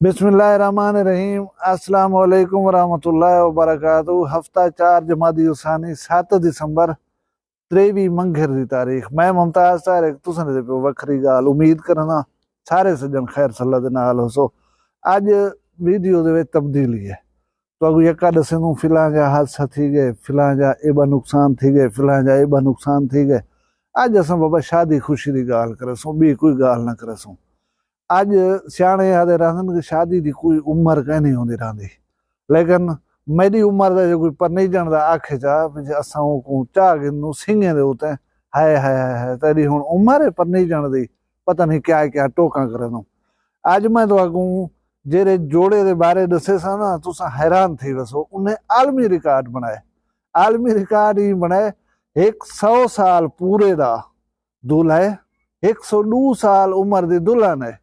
बिस्मिल्लाहिर्रहमानिर्रहीम। अस्सलाम वालेकुम वरहमतुल्लाहि वबरकातुहू। हफ्ता 4 जमादी उसानी 7 दिसंबर 23 मंघर की तारीख। मैं मुमताज तारिक तुसन दे पे वखरी गाल उम्मीद करना सारे सज्जन खैर सल्ला दे नाल हो। सो अज वीडियो दे विच तब्दीली है। तो अगू यका दसन फिलहाल जा हादसा थी गए, फिलहाल जा एबा नुकसान थी गए, फिलहाल जा एबा नुकसान थी गए। अज असां बाबा शादी खुशी की गाल करसूं, बी कोई गाल ना करसूं। अज सियाणे आदे रहंदन कि शादी की कोई उम्र कहीं नहीं होंदी रहंदी, लेकिन मेरी उम्र का जो कोई परनीजण दा आखे चा असां को चाह गिनू सिंगे दे उते हाय हाय हाय तेरी हुण उम्र है परनीजण दी, पता नहीं क्या क्या टोका करदूं। अज मैं तो अगू जेरे जोड़े दे बारे दसे सा ना तुसां हैरान थी वसो। उन्हें आलमी रिकॉर्ड बनाए, आलमी रिकॉर्ड ही बनाए। 100 साल पूरे दा दूल्हा है, 102 साल उम्र दी दुल्हन है,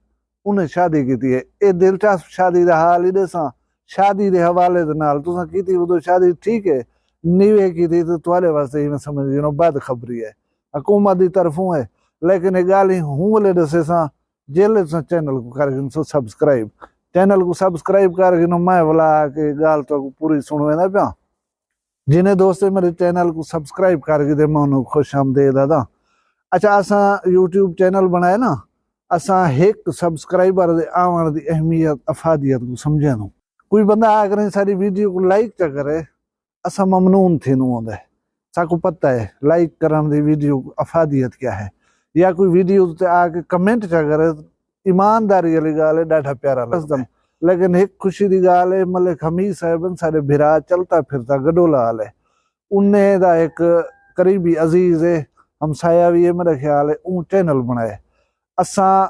उन्हें शादी की है। ये दिलचस्प शादी का हाल ही दसा। शादी के हवाले दे नाल तुसां कीती उदो शादी ठीक है, नीवे की थी तो तुहाडे वास्ते ही मैं समझ गिनो बद खबरी है, हुकूमत की तरफों है। लेकिन ये गाल ही हूं वाले दसे सा जेले तुसां चैनल को कर गिन सो सब्सक्राइब, चैनल को सब्सक्राइब कर गिनो। मैं वाला के गाल तो पूरी सुनवेंदा पिया। जिन्हें दोस्ते मेरे चैनल को सब्सक्राइब कर गिदे मैं उन्हें खुश आमदेद आदा। अच्छा असां यूट्यूब चैनल बनाए ना, असां एक सब्सक्राइबर दे आवन दी अहमियत अफादियत को समझे नो। कोई बंदा अगर सारी वीडियो को लाइक चा करे असां ममनून थे होंगे। साकू पता है लाइक करन दी वीडियो को अफादियत क्या है, या कोई वीडियो ते आके कमेंट चा करे ईमानदारी वाली गाल है, डाढा प्यारा लगदा। लेकिन एक खुशी की गाल है, मलिक हमीद साहब सारे भिरा चलता फिरता गडोला हाल है। उन्हें दा एक करीबी अजीज है, हमसाया भी है मेरा ख्याल है, ऊ चैनल बनाए। असां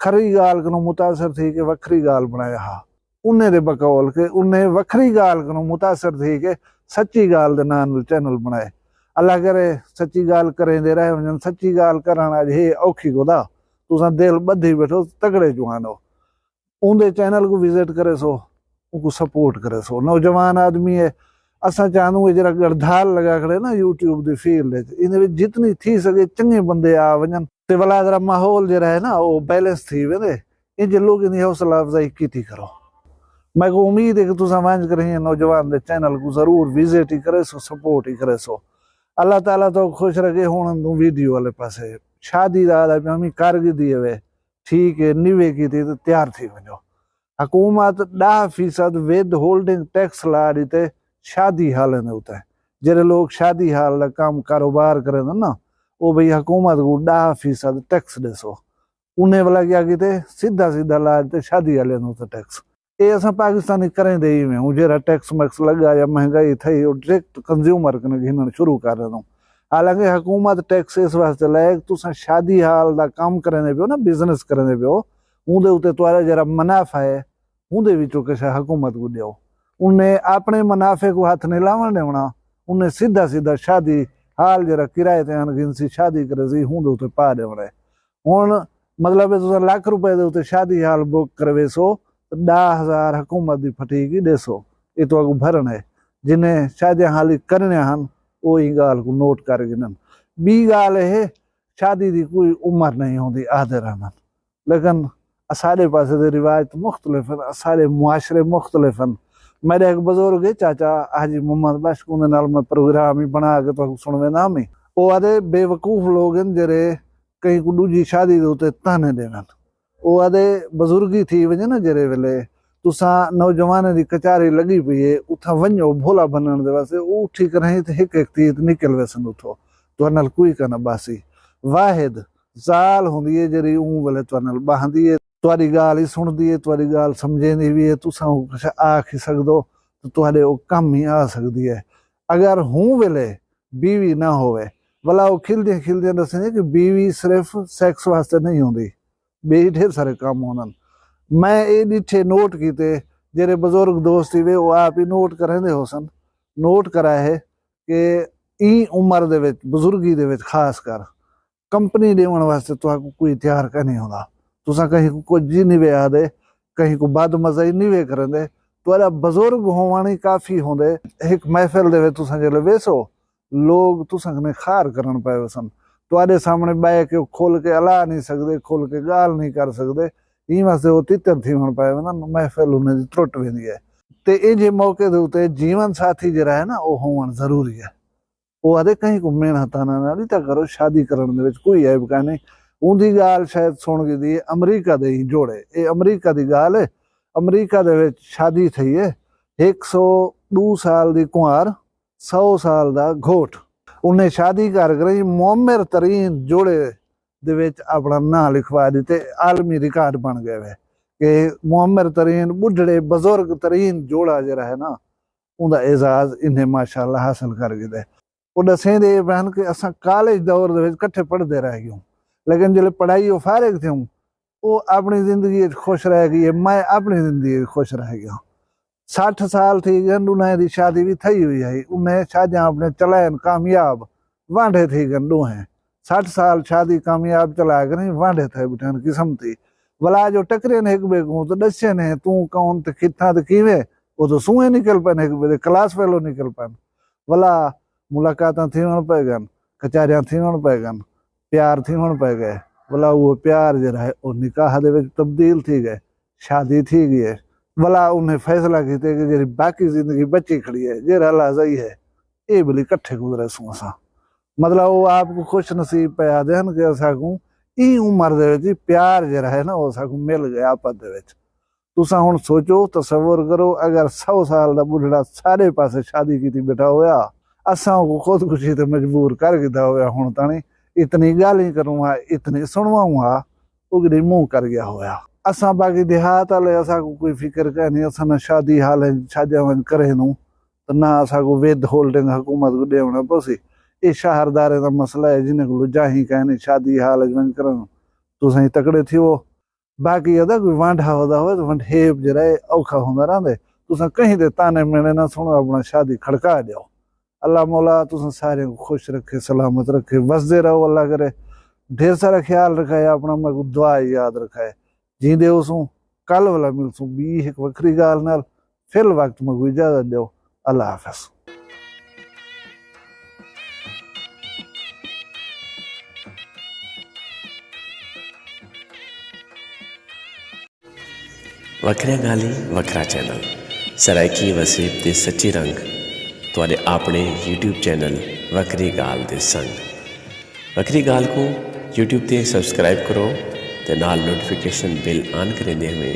खरी गाल कनो मुतासर थी के वखरी गाल बनाया हा। उन्हें दे बकौल के उन्हें वखरी गाल कनो मुतासर थी के सच्ची गाल दे नाल चैनल बनाए। अल्लाह करे सच्ची गाल करें दे रहे वजन। सच्ची गाल करन अज हे औखी गोदा, तुसां दिल बधी बैठो तगड़े जवान हो। उनके चैनल को विजिट करे सो, उनको सपोर्ट करे सो। नौजवान आदमी है, असां चाहूँ जरा गड़धाल लगा खड़े ना यूट्यूब की फील्ड इन जितनी थी सके चंगे बंदे आ वजन ते वाला जरा माहौल जरा है ना वो बैलेंस थी वेंदे। इन लोग इन हौसला अफजाई की करो। मैं को उम्मीद है कि तुसां वांझ करें नौजवान दे चैनल को जरूर विजिट ही करे सो, सपोर्ट ही करे सो। अल्लाह ताला तो खुश रखे। हुण तू वीडियो वाले पासे शादी दा आदा कारगिदी है ठीक है, निवे की थी तो तैयार थी वजो। हुकूमत 10% विद होल्डिंग टैक्स ला दी ते शादी हाल ने उते जेरे लोग शादी हाल का काम कारोबार करें ना वो भाई हुकूमत को 10% टैक्स देसो। उन्हें वाला क्या किते सीधा सीधा ला देते शादी वाले टैक्स। ये असां पाकिस्तानी करें दे ही में जेरा टैक्स मैक्स लगा या महंगाई थी वो डायरेक्ट कंज्यूमर कने घिनण शुरू कर दूं। हालांकि हुकूमत टैक्स इस वास्ते लाए तुसां शादी हाल का काम करें पियो ना, बिजनेस करें पियो, उनके उत्ते तुहारा जरा मुनाफा है उनके विचों किसी हुकूमत को दो। उन्हें अपने मुनाफे को हाथ नहीं लावन देना, उन्हें सीधा सीधा शादी हाल जरा किराए ते अनगिनसी शादी करे सी हूं उत्ते पा देना है। हुण मतलब तुसां लाख रुपए दे उत्ते शादी हाल बुक करवे सो 10,000 हुकूमत की फटीक देसो। ये तो अगू भरण है। जिन्हें शादियां हाली करने हन वो ही गाल को नोट कर गिनन। बी गाल है शादी की कोई उम्र नहीं होती आदे रहना, लेकिन सारे पासे दे रिवाज तो मुख्तलिफ हैं, सारे मुआशरे मुख्तलिफ हैं। मेरे एक बुजुर्ग है चाचा हाजी मोहम्मद बश को मैं प्रोग्राम ही बना के तो सुनवे ना में वो आदे बेवकूफ लोग हैं जेरे कहीं को दूजी शादी दे ताने देवन। वो आदे बुजुर्गी थी वजे ना जेरे वेले तुसां नौजवान की कचारी लगी पई है उथा वञो भोला बनण दे वास्ते उठी करे तो एक तीत निकल वैसन उठो तो नल कोई कना बासी वाहिद जाल होंदी है जेरी ऊं वेले तो नल बहंदी है। तुहारी गाल ही सुनदी है, तुहारी गाल समझेंदी भी है, तुसां कुछ आख ही सकदो तो तुहाडे वो कम ही आ सकदी है। अगर हूं वेले बीवी ना होवे भला वो खिलदे खिलदे दसेंगे कि बीवी सिर्फ सैक्स वास्ते नहीं होंदी, बे ढेर सारे काम होनन। मैं ये डिठे नोट किते जेरे बुजुर्ग दोस्त ही वे वो आप ही नोट करेंदे हो सन, नोट करा है कि ई उम्र दे विच बुजुर्गी दे विच खास कर कंपनी देवन वास्ते तुहाको कोई तैयार का नहीं होंदा। तुसां कहीं को कुछ जी नहीं वे आदे, कहीं को बद मज़ाई नहीं वे करेंदे, तुहारा बुजुर्ग होवण ही काफ़ी होंदे। एक महफिल दे विच तुसां जेल्ले वेसो लोग तुसां कने खार करन पए वसन, तुहाडे सामने बैठ के खोल के अला नहीं सकदे, खोल के गाल नहीं कर सकदे। ਇਹ ਵਾਸਤੇ ਉਹ ਤਿੱਤਰ ਥੀ ਹੁਣ ਪਾਏ ਨਾ ਮਹਿਫਿਲ ਉਹਨਾਂ ਦੀ ਟੁੱਟ वेंदी है। ਤੇ ਇਹ ਜੇ ਮੌਕੇ ਦੇ ਉੱਤੇ ਜੀਵਨ ਸਾਥੀ ਜਿਹੜਾ ਹੈ ਨਾ ਉਹ ਹੋਣ ਜ਼ਰੂਰੀ ਹੈ। ਉਹ ਆਦੇ ਕਹੀਂ ਘੁੰਮਣ ਹਤਾਨਾ ਨਾਲ ਹੀ ਤਾਂ ਕਰੋ, ਸ਼ਾਦੀ ਕਰਨ ਦੇ ਵਿੱਚ ਕੋਈ ਐਬ ਕਾ ਨਹੀਂ। ਉਹਦੀ ਗੱਲ ਸ਼ਾਇਦ ਸੁਣ ਗਈ ਦੀ ਅਮਰੀਕਾ ਦੇ ਹੀ ਜੋੜੇ, ਇਹ ਅਮਰੀਕਾ ਦੀ ਗੱਲ ਹੈ। ਅਮਰੀਕਾ ਦੇ ਵਿੱਚ ਸ਼ਾਦੀ ਥਈ ਹੈ 102 ਸਾਲ ਦੀ ਕੁਆਰ 100 ਸਾਲ ਦਾ ਘੋਟ। ਉਹਨੇ ਸ਼ਾਦੀ ਕਰ ਗਈ ਮੁਅਮਰ ਤਰੀਨ ਜੋੜੇ ਦੇ ਵਿੱਚ ਆਪਣਾ ਨਾਂ ਲਿਖਵਾ ਦਿੱਤੇ। ਆਲਮੀ ਰਿਕਾਰਡ ਬਣ ਗਏ ਵੇ ਕਿ ਮੁਅਮਰ ਤਰੀਨ ਬੁੱਢੜੇ ਬਜ਼ੁਰਗ ਤਰੀਨ ਜੋੜਾ ਜਿਹੜਾ ਹੈ ਨਾ ਉਹਦਾ एजाज़ इन्हें माशाअल्लाह हासिल कर गए। वो दसेंदे बहन कि असां कॉलेज दौर दे विच कट्ठे पढ़ते रह गए, लेकिन जिसले पढ़ाई फारिग थियूं वो अपनी जिंदगी खुश रह गई, मैं अपनी जिंदगी खुश रह गया। 60 साल थी गए उन्हें दी शादी भी थी हुई है, उन्हें शादियां अपने चलायन कामयाब वांढे थी गए हैं। 60 साल शादी कामयाब चला गए वांढे थे बिठन किस्म थी। भला जो टकरे ने एक बेगू तो दसे ने तू कौन तो कितना तो किवें, वो तो सूहे निकल पैन एक बे क्लास फेलो निकल पैन। भला मुलाकात थी पै गन, कचारियां थी पै गन, प्यार थी पै गए। भला वो प्यार जरा है वो निकाह दे विच तब्दील थी गए, शादी थी गई है। भला उन्हें फैसला किया कि जी बाकी जिंदगी बची खड़ी है जरा लाजई है ये भली कट्ठे गुजरे सू असा। मतलब वो आपको खुश नसीब पे आते हैं कि असाकू ई उम्र दे विच प्यार जरा है ना वो असाकू मिल गया आपस दे विच। तुसा हुण सोचो तसव्वुर करो अगर 100 साल का बुढ़ड़ा सारे पासे शादी की बैठा होया, असा को खुदकुशी ते मजबूर कर दिता होया। हुण ताणी इतनी गाली करूँगा इतनी सुनवाऊँगा वो कि मुँह कर गया होया। असा बाकी देहात वाले असा को कोई फिक्र का नहीं, असा ना शादी हाल शादियां करे नू तो ना असा को विद होल्डिंग हुकूमत को देवना पसी। ये शहरदारे का मसला है जिन्हें को जाही कहने शादी हाल वन कर तुम तकड़े थी वो। बाकी अदा कोई वांढा होता हो तो वंढेब जरा औखा होंदा रहिंदे। तुस कहीं दे ताने मेने ना सुनो, अपना शादी खड़का जाओ। अल्लाह मौला तुस सारे को खुश रखे सलामत रखे, वसदे रहो। अल्लाह करे ढेर सारा ख्याल रखाए, अपना मैं को दुआ याद रखाए। जींदे उसू कल वाला मिलसूं बी एक वखरी गाल नाल। फिल वक्त में कोई इजाजत दो। अल्लाह हाफिज। वखरिया गाली वखरा चैनल सराइकी वसीब ते सच्ची रंग तुहाडे अपने यूट्यूब चैनल वखरी गाल दे संग। वखरी गाल को यूट्यूब ते सब्सक्राइब करो ते नाल नोटिफिकेशन बिल ऑन करेंदे हुए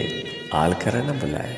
आल करा ना बुलाए।